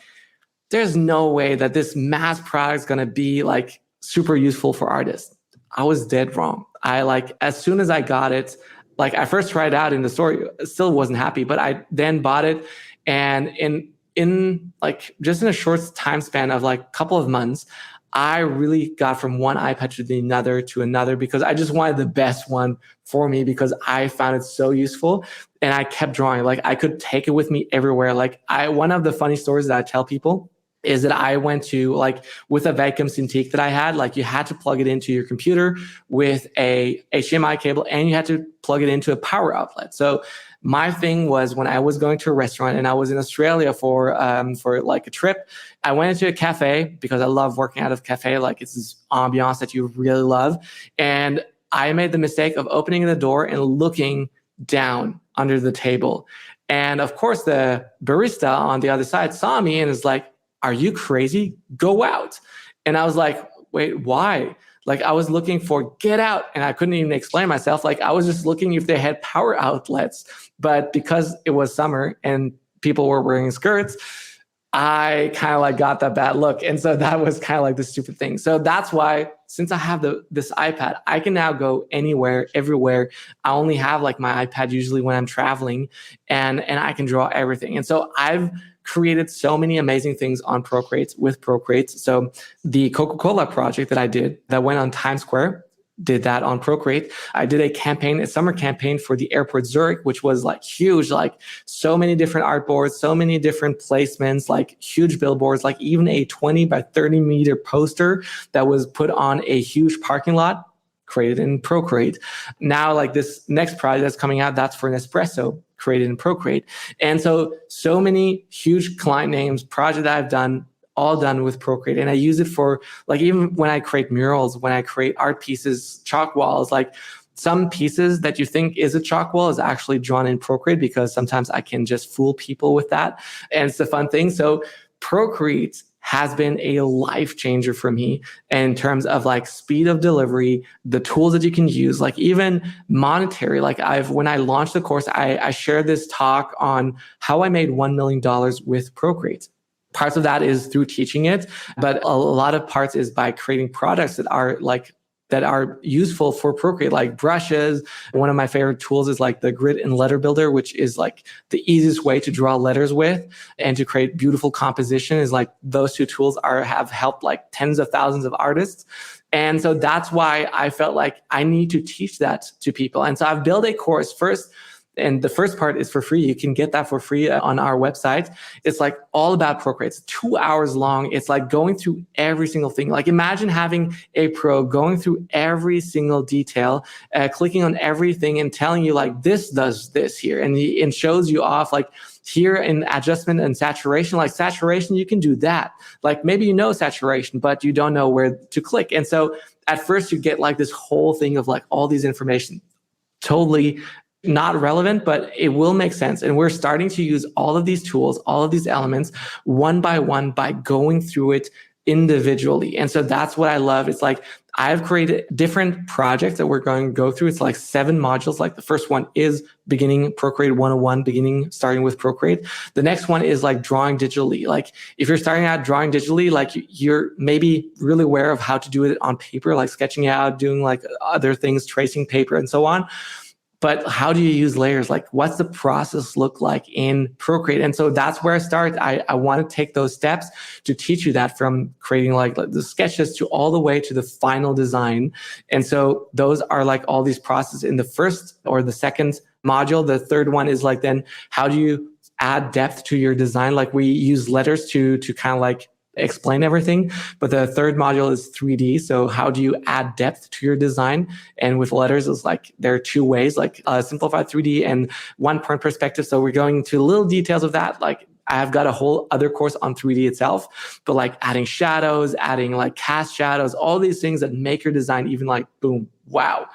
there's no way that this mass product is going to be like super useful for artists. I was dead wrong. I like, as soon as I got it, like I first tried it out in the store, still wasn't happy, but I then bought it. And in like just in a short time span of like a couple of months, I really got from one iPad to another because I just wanted the best one for me because I found it so useful and I kept drawing. Like I could take it with me everywhere. Like one of the funny stories that I tell people is that I went to like with a Wacom Cintiq that I had, like you had to plug it into your computer with a HDMI cable and you had to plug it into a power outlet. So my thing was when I was going to a restaurant and I was in Australia for like a trip, I went into a cafe because I love working out of cafe. Like it's this ambiance that you really love. And I made the mistake of opening the door and looking down under the table. And of course, the barista on the other side saw me and is like, "Are you crazy? Go out." And I was like, "Wait, why?" Like I was looking for get out and I couldn't even explain myself. Like I was just looking if they had power outlets, but because it was summer and people were wearing skirts, I kind of like got that bad look. And so that was kind of like the stupid thing. So that's why since I have this iPad, I can now go anywhere, everywhere. I only have like my iPad usually when I'm traveling and I can draw everything. And so I've created so many amazing things on ProCreate with ProCreate. So the Coca-Cola project that I did that went on Times Square, did that on ProCreate. I did a summer campaign for the airport Zurich, which was like huge, like so many different artboards, so many different placements, like huge billboards, like even a 20 by 30 meter poster that was put on a huge parking lot, created in ProCreate. Now, like this next project that's coming out, that's for Nespresso, created in ProCreate. And so many huge client names, project that I've done, all done with ProCreate. And I use it for like, even when I create murals, when I create art pieces, chalk walls, like some pieces that you think is a chalk wall is actually drawn in ProCreate because sometimes I can just fool people with that. And it's a fun thing. So ProCreate has been a life changer for me in terms of like speed of delivery, the tools that you can use, like even monetary. Like when I launched the course, I shared this talk on how I made $1 million with ProCreate. Parts of that is through teaching it, but a lot of parts is by creating products that are useful for ProCreate, like brushes. One of my favorite tools is like the grid and letter builder, which is like the easiest way to draw letters with and to create beautiful composition is like those two tools have helped like tens of thousands of artists. And so that's why I felt like I need to teach that to people. And so I've built a course first. And the first part is for free. You can get that for free on our website. It's like all about ProCreate. It's 2 hours long. It's like going through every single thing. Like imagine having a pro going through every single detail, clicking on everything and telling you like this does this here. And it shows you off like here in adjustment and saturation, like saturation, you can do that. Like maybe you know saturation, but you don't know where to click. And so at first you get like this whole thing of like all these information, totally not relevant, but it will make sense. And we're starting to use all of these tools, all of these elements one by one by going through it individually. And so that's what I love. It's like I've created different projects that we're going to go through. It's like 7 modules. Like the first one is beginning ProCreate 101, starting with ProCreate. The next one is like drawing digitally. Like if you're starting out drawing digitally, like you're maybe really aware of how to do it on paper, like sketching out, doing like other things, tracing paper and so on. But how do you use layers? Like what's the process look like in ProCreate? And so that's where I start. I want to take those steps to teach you that from creating like the sketches to all the way to the final design. And so those are like all these processes in the first or the second module. The third one is like, then how do you add depth to your design? Like we use letters to kind of like explain everything. But the third module is 3D. So how do you add depth to your design? And with letters, it's like there are 2 ways, like simplified 3D and 1-point perspective. So we're going into little details of that. Like I've got a whole other course on 3D itself, but like adding shadows, adding like cast shadows, all these things that make your design even like boom, wow.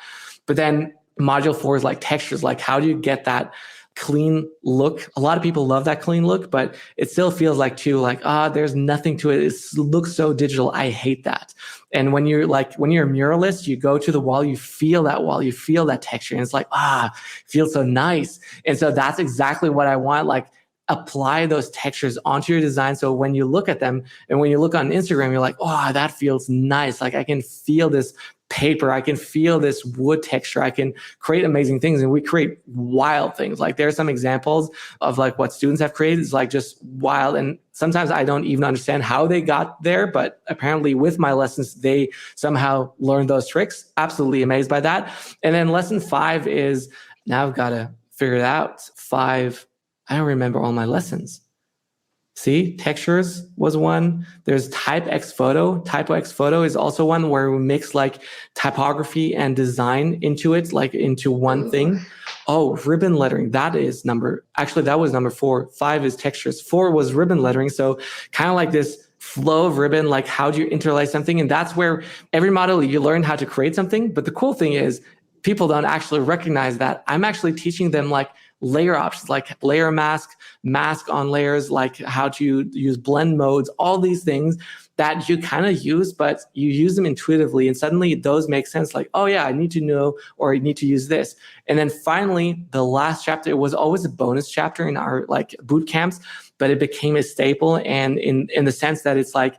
But then module 4 is like textures. Like how do you get that clean look. A lot of people love that clean look, but it still feels like there's nothing to it. It looks so digital. I hate that. And when you're a muralist, you go to the wall, you feel that wall, you feel that texture, and it's like, it feels so nice. And so that's exactly what I want. Like, apply those textures onto your design. So when you look at them and when you look on Instagram, you're like, oh, that feels nice. Like, I can feel this paper. I can feel this wood texture. I can create amazing things. And we create wild things. Like, there are some examples of like what students have created is like just wild. And sometimes I don't even understand how they got there, but apparently with my lessons, they somehow learned those tricks. Absolutely amazed by that. And then lesson 5 is, now I've got to figure it out. 5, I don't remember all my lessons. See, textures was one. There's Typo X Photo is also one where we mix like typography and design into it, like into one thing. Oh, ribbon lettering. That was number 4. 5 is textures. 4 was ribbon lettering. So kind of like this flow of ribbon, like how do you interlace something? And that's where every model you learn how to create something. But the cool thing is people don't actually recognize that. I'm actually teaching them like layer options, like layer mask on layers, like how to use blend modes, all these things that you kind of use, but you use them intuitively. And suddenly those make sense. Like, oh yeah, I need to know, or I need to use this. And then finally, the last chapter, it was always a bonus chapter in our like boot camps, but it became a staple. And in the sense that it's like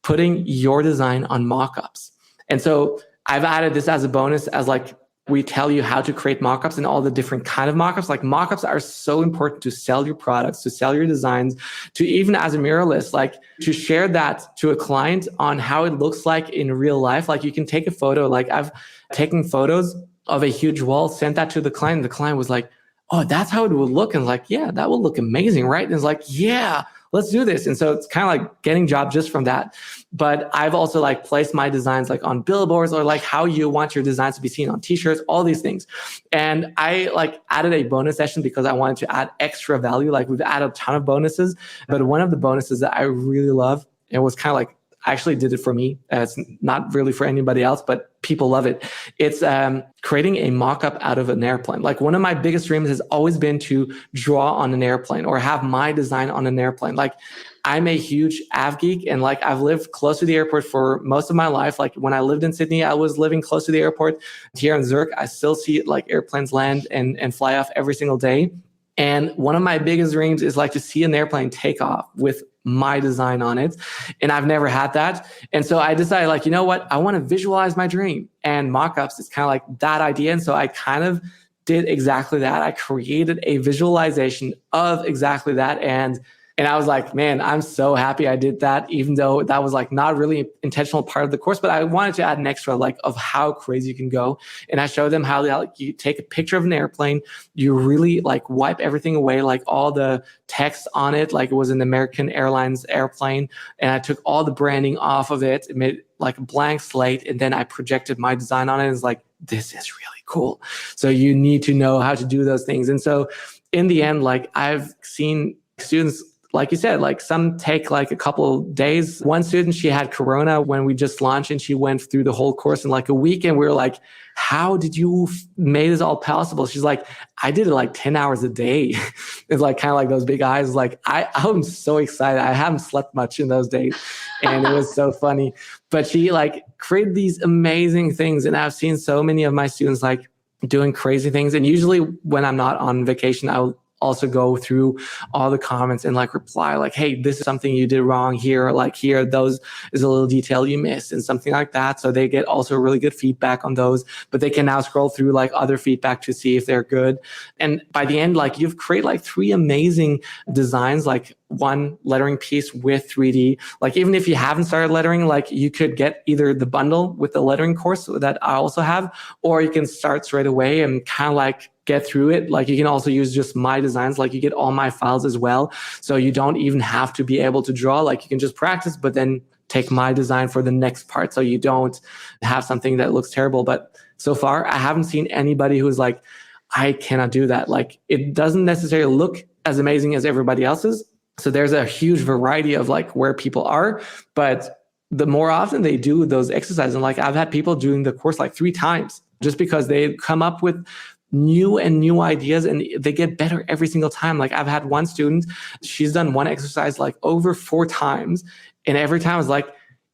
putting your design on mockups. And so I've added this as a bonus, as like, we tell you how to create mockups and all the different kind of mockups. Like, mockups are so important to sell your products, to sell your designs, to even as a muralist, like to share that to a client on how it looks like in real life. Like, you can take a photo, like I've taken photos of a huge wall, sent that to the client. The client was like, oh, that's how it would look. And like, yeah, that will look amazing, right? And it's like, yeah, let's do this. And so it's kind of like getting jobs just from that. But I've also like placed my designs like on billboards, or like how you want your designs to be seen on t-shirts, all these things. And I like added a bonus session because I wanted to add extra value. Like, we've added a ton of bonuses, but one of the bonuses that I really love, it was kind of like, I actually did it for me. It's not really for anybody else, but people love it. It's creating a mock-up out of an airplane. Like, one of my biggest dreams has always been to draw on an airplane or have my design on an airplane. Like, I'm a huge av geek, and like I've lived close to the airport for most of my life. Like, when I lived in Sydney, I was living close to the airport. Here in Zurich, I still see like airplanes land and fly off every single day. And one of my biggest dreams is like to see an airplane take off with my design on it. And I've never had that. And so I decided, like, you know what? I want to visualize my dream, and mockups is kind of like that idea. And so I kind of did exactly that. I created a visualization of exactly that. And I was like, man, I'm so happy I did that, even though that was like not really an intentional part of the course, but I wanted to add an extra like of how crazy you can go. And I showed them how like, you take a picture of an airplane, you really like wipe everything away, like all the text on it, like it was an American Airlines airplane. And I took all the branding off of it, it made like a blank slate. And then I projected my design on it. It's like, this is really cool. So you need to know how to do those things. And so in the end, like I've seen students, like you said, like some take like a couple of days. One student, she had Corona when we just launched, and she went through the whole course in like a week. And we were like, how did you make this all possible? She's like, I did it like 10 hours a day. It's like kind of like those big eyes. Like I'm so excited. I haven't slept much in those days, and it was so funny. But she like created these amazing things. And I've seen so many of my students like doing crazy things. And usually when I'm not on vacation, I'll also go through all the comments and like reply like, hey, this is something you did wrong here, like here, those is a little detail you missed and something like that. So they get also really good feedback on those, but they can now scroll through like other feedback to see if they're good. And by the end, like you've created like 3 amazing designs, like one lettering piece with 3D. Like even if you haven't started lettering, like you could get either the bundle with the lettering course that I also have, or you can start straight away and kind of like get through it. Like you can also use just my designs, like you get all my files as well. So you don't even have to be able to draw, like you can just practice, but then take my design for the next part. So you don't have something that looks terrible. But so far, I haven't seen anybody who's like, I cannot do that. Like it doesn't necessarily look as amazing as everybody else's. So there's a huge variety of like where people are, but the more often they do those exercises, and like I've had people doing the course like 3 times just because they come up with new and new ideas, and they get better every single time. Like I've had one student, she's done one exercise like over 4 times. And every time it's like,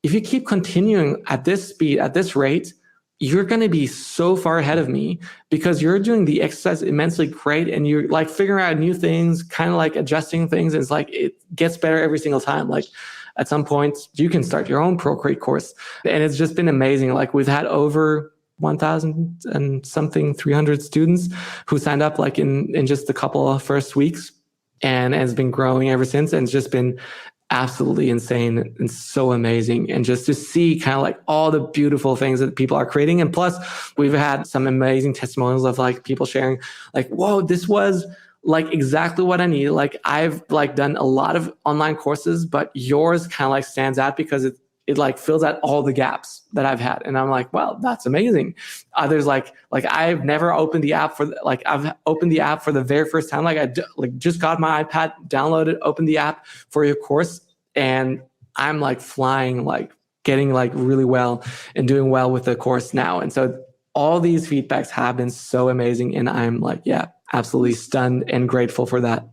if you keep continuing at this speed, at this rate, you're going to be so far ahead of me because you're doing the exercise immensely great and you're like figuring out new things, kind of like adjusting things. It's like, it gets better every single time. Like at some point you can start your own ProCreate course. And it's just been amazing. Like we've had over 1,000 and something 300 students who signed up like in just a couple of first weeks, and has been growing ever since. And it's just been absolutely insane and so amazing. And just to see kind of like all the beautiful things that people are creating. And plus we've had some amazing testimonials of like people sharing like, whoa, this was like exactly what I need. Like I've like done a lot of online courses, but yours kind of like stands out because it like fills out all the gaps that I've had. And I'm like, wow, that's amazing. Others like I've never opened the app I've opened the app for the very first time. Like just got my iPad, downloaded, opened the app for your course. And I'm like flying, like getting like really well and doing well with the course now. And so all these feedbacks have been so amazing. And I'm like, yeah, absolutely stunned and grateful for that.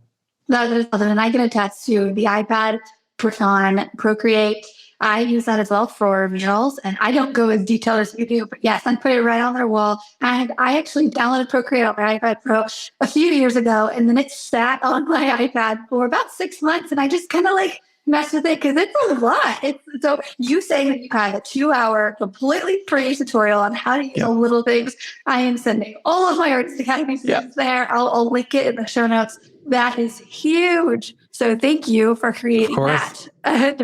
That is awesome. And I can attest to the iPad put on ProCreate. I use that as well for murals, and I don't go as detailed as you do, but yes, I put it right on their wall. And I actually downloaded ProCreate on my iPad Pro a few years ago, and then it sat on my iPad for about 6 months, and I just kind of like messed with it because it's a lot. So you saying that you had a 2-hour completely free tutorial on how to use the little things, I am sending all of my Artist Academy students there. I'll link it in the show notes. That is huge. So thank you for creating that.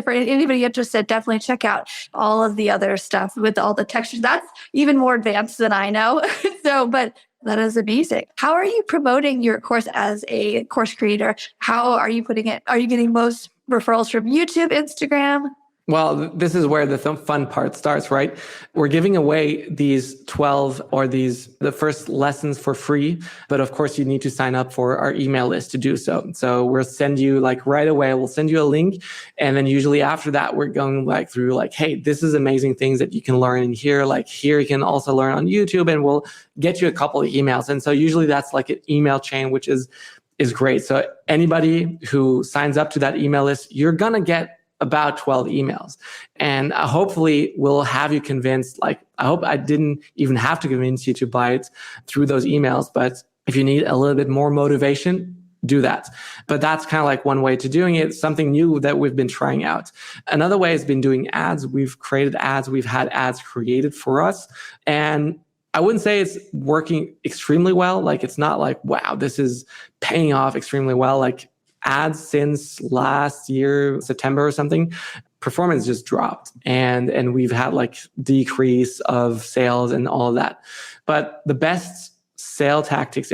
For anybody interested, definitely check out all of the other stuff with all the textures. That's even more advanced than I know. But that is amazing. How are you promoting your course as a course creator? How are you putting it? Are you getting most referrals from YouTube, Instagram? Well, this is where the fun part starts, right? We're giving away these 12 or the first lessons for free. But of course, you need to sign up for our email list to do so. So we'll send you like right away, we'll send you a link. And then usually after that, we're going like through like, hey, this is amazing things that you can learn in here. Like here, you can also learn on YouTube, and we'll get you a couple of emails. And so usually that's like an email chain, which is great. So anybody who signs up to that email list, you're going to get about 12 emails. And hopefully we'll have you convinced. Like, I hope I didn't even have to convince you to buy it through those emails. But if you need a little bit more motivation, do that. But that's kind of like one way to doing it, something new that we've been trying out. Another way has been doing ads. We've created ads. We've had ads created for us. And I wouldn't say it's working extremely well. Like, it's not like, wow, this is paying off extremely well. Like, ads since last year, September or something, performance just dropped. And we've had like decrease of sales and all of that. But the best sale tactics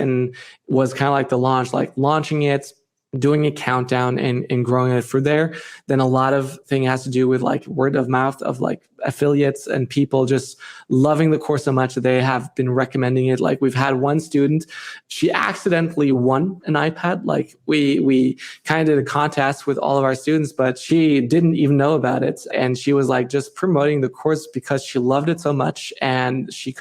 was kind of like the launch, like launching it, doing a countdown and growing it through there. Then a lot of thing has to do with like word of mouth of like affiliates and people just loving the course so much that they have been recommending it. Like, we've had one student, she accidentally won an iPad. Like, we kind of did a contest with all of our students, but she didn't even know about it. And she was like just promoting the course because she loved it so much. And she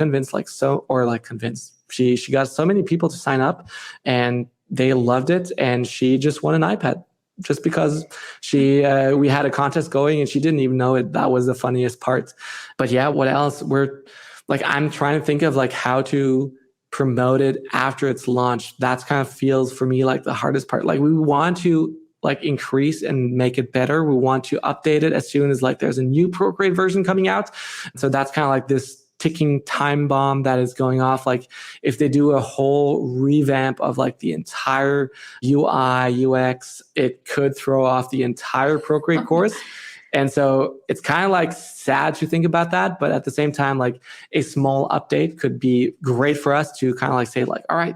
she got so many people to sign up, and they loved it, and she just won an iPad just because we had a contest going and she didn't even know it. That was the funniest part. But yeah, what else? I'm trying to think of like how to promote it after it's launched. That's kind of feels for me like the hardest part. Like, we want to like increase and make it better. We want to update it as soon as like there's a new ProCreate version coming out. So that's kind of like this ticking time bomb that is going off. Like, if they do a whole revamp of like the entire UI, UX, it could throw off the entire ProCreate course. And so it's kind of like sad to think about that. But at the same time, like, a small update could be great for us to kind of like say like, all right,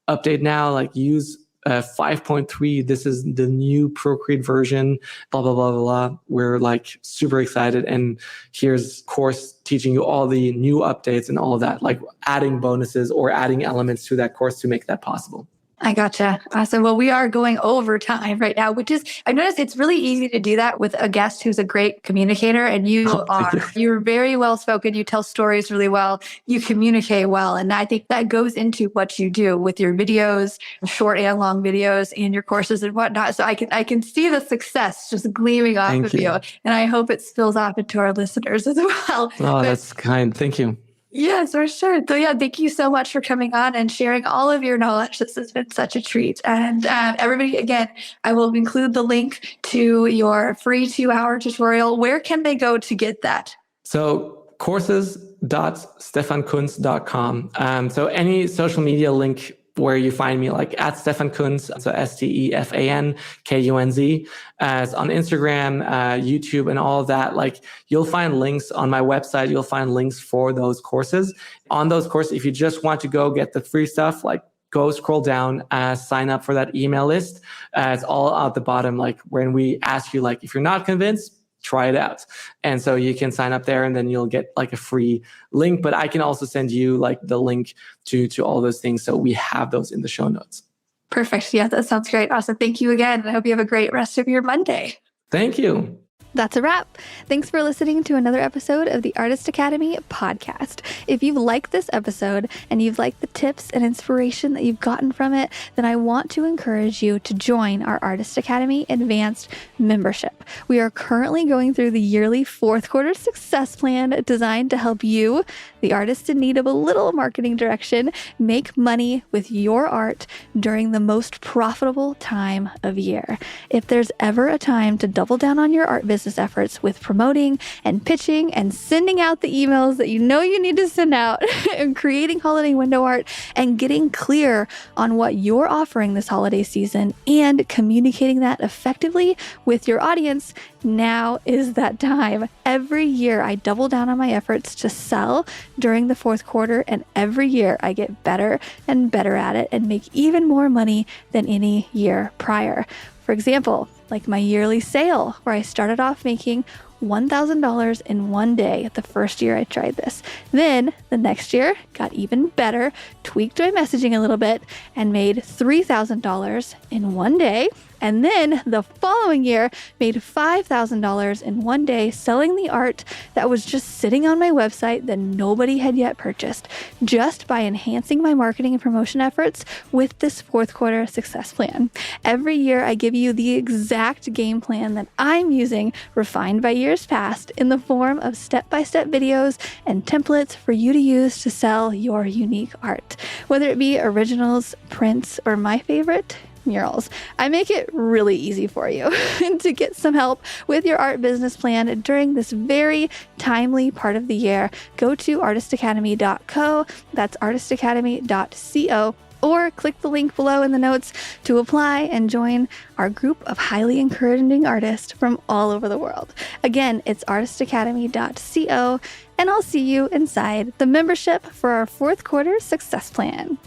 update now, like use 5.3, this is the new ProCreate version, blah, blah, blah, blah, blah. We're like super excited. And here's course teaching you all the new updates and all of that, like adding bonuses or adding elements to that course to make that possible. I gotcha. Awesome. Well, we are going over time right now, which is, I noticed it's really easy to do that with a guest who's a great communicator. And you're very well spoken. You tell stories really well. You communicate well. And I think that goes into what you do with your videos, short and long videos, and your courses and whatnot. So I can see the success just gleaming off of you. And I hope it spills off into our listeners as well. Oh, that's kind. Thank you. Yes, for sure. So yeah, thank you so much for coming on and sharing all of your knowledge. This has been such a treat. And everybody, again, I will include the link to your free 2-hour tutorial. Where can they go to get that? So courses.stefankunz.com. So any social media link where you find me, like at Stefan Kunz, so StefanKunz, as on Instagram, YouTube, and all of that. Like, you'll find links on my website. You'll find links for those courses. On those courses, if you just want to go get the free stuff, like, go scroll down, sign up for that email list. It's all at the bottom. Like, when we ask you, like, if you're not convinced, try it out. And so you can sign up there, and then you'll get like a free link. But I can also send you like the link to all those things. So we have those in the show notes. Perfect. Yeah, that sounds great. Awesome. Thank you again. I hope you have a great rest of your Monday. Thank you. That's a wrap. Thanks for listening to another episode of the Artist Academy podcast. If you've liked this episode and you've liked the tips and inspiration that you've gotten from it, then I want to encourage you to join our Artist Academy Advanced membership. We are currently going through the yearly 4th quarter success plan designed to help you, the artist in need of a little marketing direction, make money with your art during the most profitable time of year. If there's ever a time to double down on your art business efforts with promoting and pitching and sending out the emails that you know you need to send out and creating holiday window art and getting clear on what you're offering this holiday season and communicating that effectively with your audience, now is that time. Every year I double down on my efforts to sell during the 4th quarter, and every year I get better and better at it and make even more money than any year prior. For example, like my yearly sale, where I started off making $1,000 in one day the first year I tried this. Then the next year got even better, tweaked my messaging a little bit, and made $3,000 in one day. And then the following year made $5,000 in one day selling the art that was just sitting on my website that nobody had yet purchased, just by enhancing my marketing and promotion efforts with this 4th quarter success plan. Every year I give you the exact game plan that I'm using, refined by years past, in the form of step-by-step videos and templates for you to use to sell your unique art. Whether it be originals, prints, or my favorite, murals. I make it really easy for you to get some help with your art business plan during this very timely part of the year. Go to artistacademy.co. That's artistacademy.co. Or click the link below in the notes to apply and join our group of highly encouraging artists from all over the world. Again, it's artistacademy.co, and I'll see you inside the membership for our 4th quarter success plan.